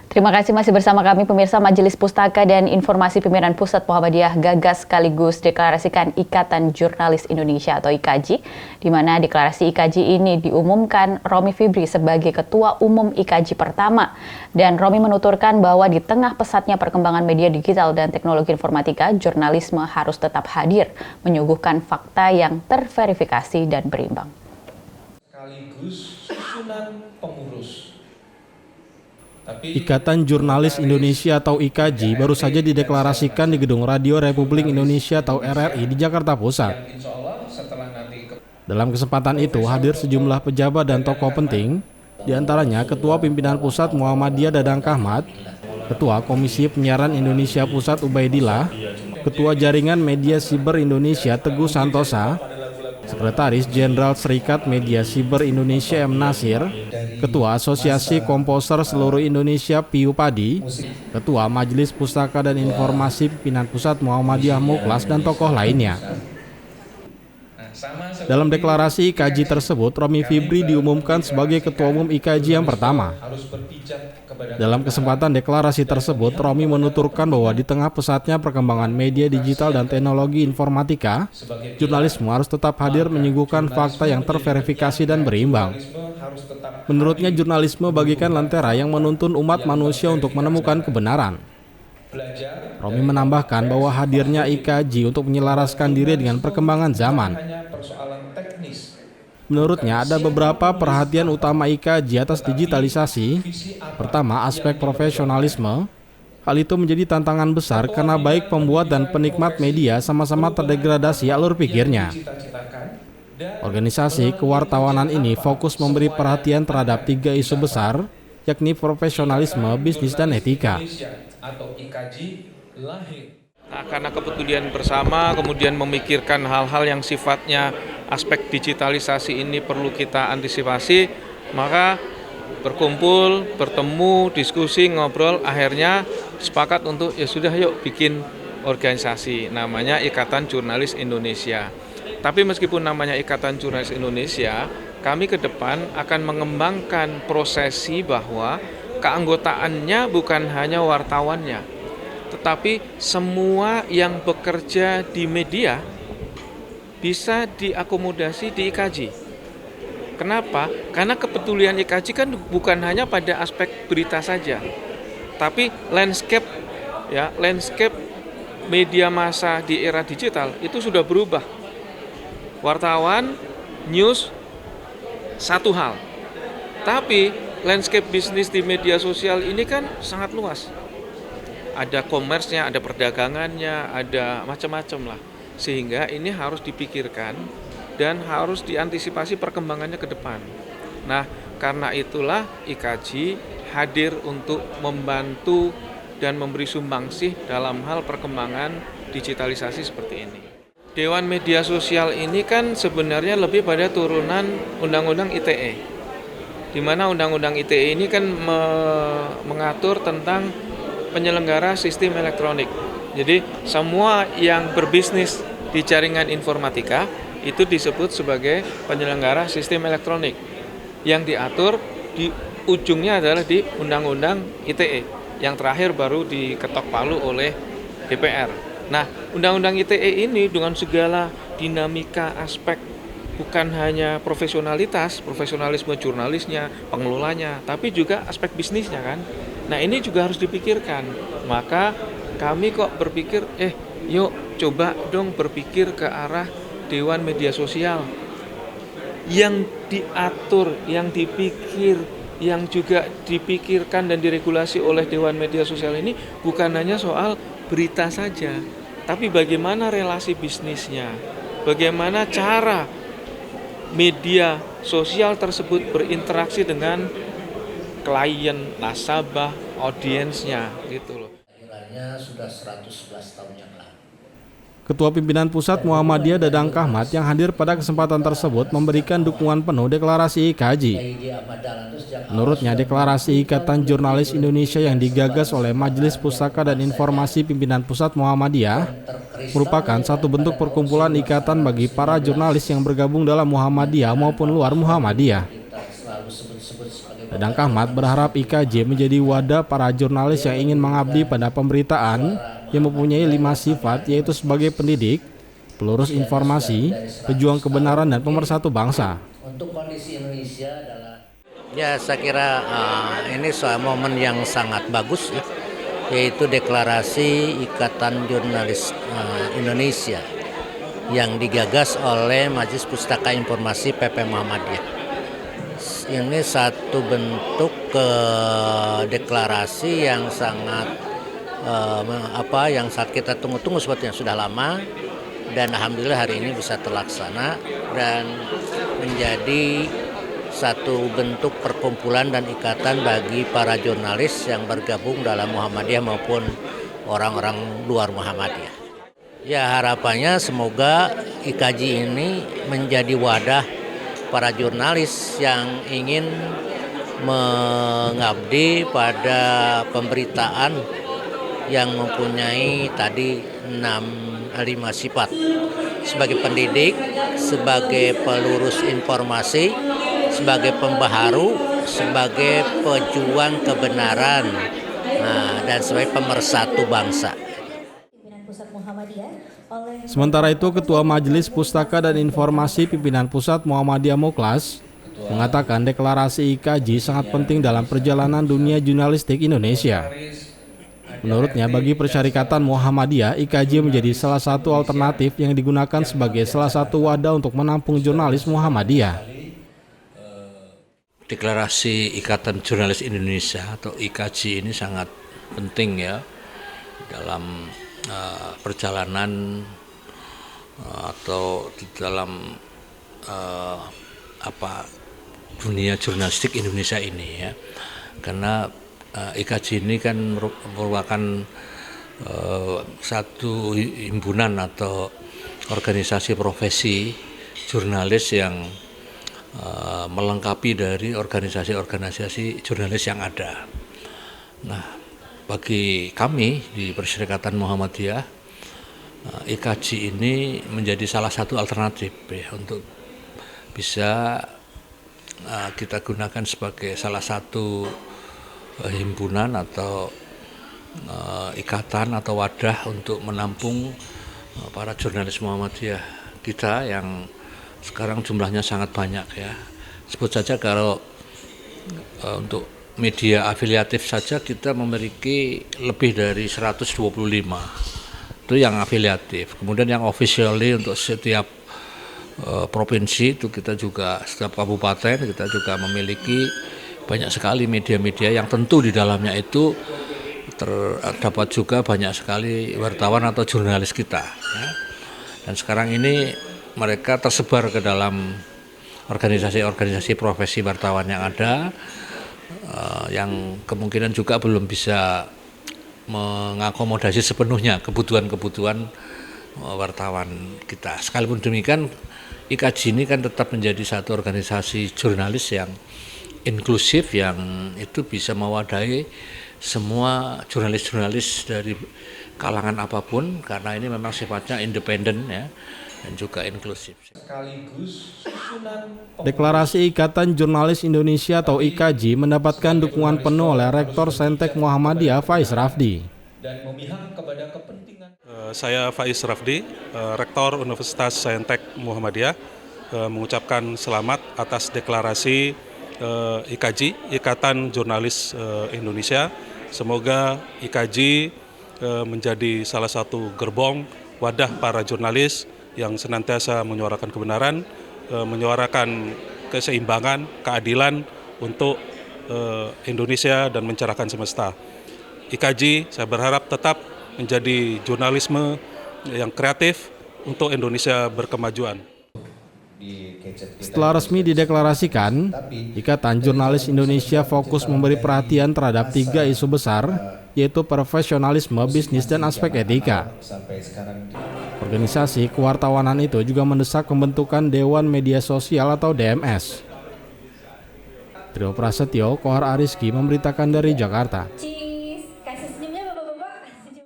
Terima kasih masih bersama kami pemirsa. Majelis Pustaka dan Informasi Pimpinan Pusat Muhammadiyah gagas sekaligus deklarasikan Ikatan Jurnalis Indonesia atau IKJ, di mana deklarasi IKJ ini diumumkan Romi Fibri sebagai Ketua Umum IKJ pertama. Dan Romi menuturkan bahwa di tengah pesatnya perkembangan media digital dan teknologi informatika, jurnalisme harus tetap hadir, menyuguhkan fakta yang terverifikasi dan berimbang. Sekaligus susunan pengurus. Ikatan Jurnalis Indonesia atau IKJ baru saja dideklarasikan di Gedung Radio Republik Indonesia atau RRI di Jakarta Pusat. Dalam kesempatan itu hadir sejumlah pejabat dan tokoh penting, diantaranya Ketua Pimpinan Pusat Muhammadiyah Dadang Kahmat, Ketua Komisi Penyiaran Indonesia Pusat Ubaidillah, Ketua Jaringan Media Siber Indonesia Teguh Santosa, Sekretaris Jenderal Serikat Media Siber Indonesia M. Nasir, Ketua Asosiasi Komposer Seluruh Indonesia Piu Padi, Ketua Majelis Pustaka dan Informasi Pimpinan Pusat Muhammadiyah Muklas, dan tokoh lainnya. Dalam deklarasi IKJ tersebut, Romi Fibri diumumkan sebagai Ketua Umum IKJ yang pertama. Dalam kesempatan deklarasi tersebut, Romi menuturkan bahwa di tengah pesatnya perkembangan media digital dan teknologi informatika, jurnalisme harus tetap hadir menyuguhkan fakta yang terverifikasi dan berimbang. Menurutnya, jurnalisme bagikan lentera yang menuntun umat manusia untuk menemukan kebenaran. Romi menambahkan bahwa hadirnya IKJ untuk menyelaraskan diri dengan perkembangan zaman. Menurutnya ada beberapa perhatian utama IKJ atas digitalisasi. Pertama, aspek profesionalisme. Hal itu menjadi tantangan besar karena baik pembuat dan penikmat media sama-sama terdegradasi alur pikirnya. Organisasi kewartawanan ini fokus memberi perhatian terhadap 3 isu besar, yakni profesionalisme, bisnis, dan etika. Nah, karena kepedulian bersama, kemudian memikirkan hal-hal yang sifatnya aspek digitalisasi ini perlu kita antisipasi, maka berkumpul, bertemu, diskusi, ngobrol, akhirnya sepakat untuk ya sudah yuk bikin organisasi, namanya Ikatan Jurnalis Indonesia. Tapi meskipun namanya Ikatan Jurnalis Indonesia, kami ke depan akan mengembangkan prosesi bahwa keanggotaannya bukan hanya wartawannya, tetapi semua yang bekerja di media bisa diakomodasi di IKJ. Kenapa? Karena kepedulian IKJ kan bukan hanya pada aspek berita saja, tapi landscape media massa di era digital itu sudah berubah. Wartawan, news, satu hal. Tapi landscape bisnis di media sosial ini kan sangat luas. Ada komersnya, ada perdagangannya, ada macam-macam lah. Sehingga ini harus dipikirkan dan harus diantisipasi perkembangannya ke depan. Nah, karena itulah IKJ hadir untuk membantu dan memberi sumbangsih dalam hal perkembangan digitalisasi seperti ini. Dewan Media Sosial ini kan sebenarnya lebih pada turunan Undang-Undang ITE. Di mana Undang-Undang ITE ini kan mengatur tentang penyelenggara sistem elektronik. Jadi semua yang berbisnis di jaringan informatika itu disebut sebagai penyelenggara sistem elektronik. Yang diatur di ujungnya adalah di Undang-Undang ITE. Yang terakhir baru diketok palu oleh DPR. Nah, Undang-Undang ITE ini dengan segala dinamika aspek, bukan hanya profesionalisme jurnalisnya, pengelolanya, tapi juga aspek bisnisnya kan. Nah, ini juga harus dipikirkan. Maka kami kok berpikir, yuk coba dong berpikir ke arah Dewan Media Sosial. Yang diatur, yang dipikir, yang juga dipikirkan dan diregulasi oleh Dewan Media Sosial ini bukan hanya soal berita saja, tapi bagaimana relasi bisnisnya, bagaimana cara media sosial tersebut berinteraksi dengan klien, nasabah, audiensnya gitu loh. Akhirnya sudah 111 tahun yang lalu. Ketua Pimpinan Pusat Muhammadiyah Dadang Kahmat yang hadir pada kesempatan tersebut memberikan dukungan penuh deklarasi IKJ. Menurutnya, deklarasi Ikatan Jurnalis Indonesia yang digagas oleh Majelis Pustaka dan Informasi Pimpinan Pusat Muhammadiyah merupakan satu bentuk perkumpulan ikatan bagi para jurnalis yang bergabung dalam Muhammadiyah maupun luar Muhammadiyah. Kita selalu sebut-sebut sebagai Dadang Kahmat berharap IKJ menjadi wadah para jurnalis yang ingin mengabdi pada pemberitaan yang mempunyai 5 sifat, yaitu sebagai pendidik, pelurus informasi, pejuang kebenaran, dan pemersatu bangsa. Untuk kondisi Indonesia adalah Ya, saya kira ini soal momen yang sangat bagus ya, yaitu deklarasi Ikatan Jurnalis Indonesia yang digagas oleh Majelis Pustaka Informasi PP Muhammadiyah. Ini satu bentuk deklarasi yang sangat yang saat kita tunggu-tunggu sebetulnya sudah lama, dan alhamdulillah hari ini bisa terlaksana dan menjadi satu bentuk perkumpulan dan ikatan bagi para jurnalis yang bergabung dalam Muhammadiyah maupun orang-orang luar Muhammadiyah. Ya, harapannya semoga IKJ ini menjadi wadah para jurnalis yang ingin mengabdi pada pemberitaan yang mempunyai tadi 5 sifat. Sebagai pendidik, sebagai pelurus informasi, sebagai pembaharu, sebagai pejuang kebenaran, dan sebagai pemersatu bangsa. Sementara itu, Ketua Majelis Pustaka dan Informasi Pimpinan Pusat Muhammadiyah Muklas mengatakan deklarasi IKJ sangat penting dalam perjalanan dunia jurnalistik Indonesia. Menurutnya, bagi Persyarikatan Muhammadiyah, IKJ menjadi salah satu alternatif yang digunakan sebagai salah satu wadah untuk menampung jurnalis Muhammadiyah. Deklarasi Ikatan Jurnalis Indonesia atau IKJ ini sangat penting ya dalam perjalanan atau di dalam dunia jurnalistik Indonesia ini ya, karena IKJ ini kan merupakan satu himpunan atau organisasi profesi jurnalis yang melengkapi dari organisasi-organisasi jurnalis yang ada. Nah, bagi kami di Persyarikatan Muhammadiyah, IKJ ini menjadi salah satu alternatif ya, untuk bisa kita gunakan sebagai salah satu himpunan atau ikatan atau wadah untuk menampung para jurnalis Muhammadiyah kita yang sekarang jumlahnya sangat banyak ya. Sebut saja kalau untuk media afiliatif saja kita memiliki lebih dari 125. Itu yang afiliatif. Kemudian yang officially untuk setiap provinsi itu kita juga, setiap kabupaten kita juga memiliki banyak sekali media-media yang tentu di dalamnya itu terdapat juga banyak sekali wartawan atau jurnalis kita ya. Dan sekarang ini mereka tersebar ke dalam organisasi-organisasi profesi wartawan yang ada, yang kemungkinan juga belum bisa mengakomodasi sepenuhnya kebutuhan-kebutuhan wartawan kita. Sekalipun demikian, IKJ ini kan tetap menjadi satu organisasi jurnalis yang inklusif, yang itu bisa mewadahi semua jurnalis-jurnalis dari kalangan apapun, karena ini memang sifatnya independen ya, dan juga inklusif. Deklarasi Ikatan Jurnalis Indonesia atau IKJ mendapatkan dukungan penuh oleh Rektor Saintek Muhammadiyah Faiz Rafdi. Saya Faiz Rafdi, Rektor Universitas Saintek Muhammadiyah, mengucapkan selamat atas deklarasi IKJ, Ikatan Jurnalis Indonesia. Semoga IKJ menjadi salah satu gerbong wadah para jurnalis yang senantiasa menyuarakan kebenaran, menyuarakan keseimbangan, keadilan untuk Indonesia dan mencerahkan semesta. IKJ saya berharap tetap menjadi jurnalisme yang kreatif untuk Indonesia berkemajuan. Setelah resmi dideklarasikan, Ikatan Jurnalis Indonesia fokus memberi perhatian terhadap 3 isu besar, yaitu profesionalisme, bisnis, dan aspek etika. Organisasi kewartawanan itu juga mendesak pembentukan Dewan Media Sosial atau DMS. Trio Prasetyo, Kohar Ariski memberitakan dari Jakarta.